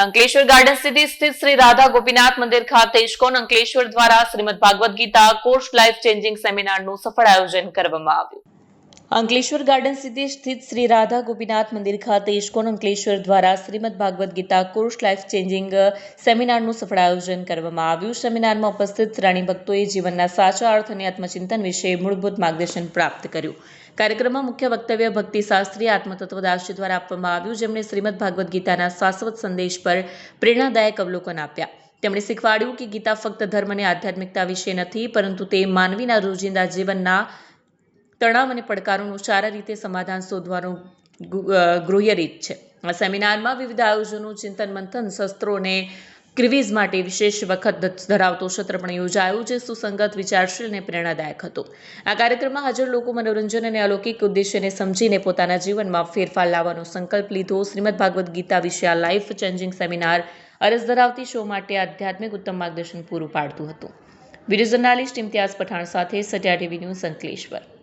Ankleshwar garden city સ્થિત શ્રી રાધા ગોપીનાથ મંદિર ખાતે ઇસ્કોન અંકલેશ્વર દ્વારા Shrimad Bhagavad Gita course life changing સેમિનારનું સફળ આયોજન કરવામાં આવ્યું. અંકલેશ્વર ગાર્ડન સિટી સ્થિત શ્રી રાધા ગોપીનાથ મંદિર ખાતે ઇસ્કોન અંકલેશ્વર દ્વારા Shrimad Bhagavad Gita course life changing સેમિનારનું સફળ આયોજન કરવામાં આવ્યું. સેમિનારમાં ઉપસ્થિત રાણી ભક્તોએ જીવનના સાચા અર્થ અને આત્મચિંતન વિશે મૂળભૂત માર્ગદર્શન પ્રાપ્ત કર્યું. કાર્યક્રમમાં મુખ્ય વક્તવ્ય ભક્તિશાસ્ત્રી આત્મતત્વદાસજી દ્વારા આપવામાં આવ્યું, જેમણે શ્રીમદ ભાગવત ગીતાના શાશ્વત સંદેશ પર પ્રેરણાદાયક અવલોકન આપ્યા. તેમણે શીખવાડ્યું કે ગીતા ફક્ત ધર્મ અને આધ્યાત્મિકતા વિશે નથી, પરંતુ તે માનવીના રોજિંદા જીવનના તણાવ અને પડકારોનું સારા રીતે સમાધાન શોધવાનું ગૃહ્ય રીત છે. આ સેમિનારમાં વિવિધ આયોજનો, ચિંતન મંથન, શસ્ત્રો અને ક્વિઝ માટે વિશેષ વખત ધરાવતો સત્ર પણ યોજાયો, જે સુસંગત, વિચારશીલ અને પ્રેરણાદાયક હતો. આ કાર્યક્રમમાં હાજર લોકો મનોરંજન અને અલૌકિક ઉદ્દેશ્યને સમજીને પોતાના જીવનમાં ફેરફાર લાવવાનો સંકલ્પ લીધો. શ્રીમદ ભાગવત ગીતા વિશે આ લાઈફ ચેન્જિંગ સેમિનાર અરજ ધરાવતી શો માટે આધ્યાત્મિક ઉત્તમ માર્ગદર્શન પૂરું પાડતું હતું. વિડીયો જર્નાલિસ્ટ ઇમ્તિયાઝ પઠાણ સાથે સત્યા ટીવી ન્યૂઝ અંકલેશ્વર.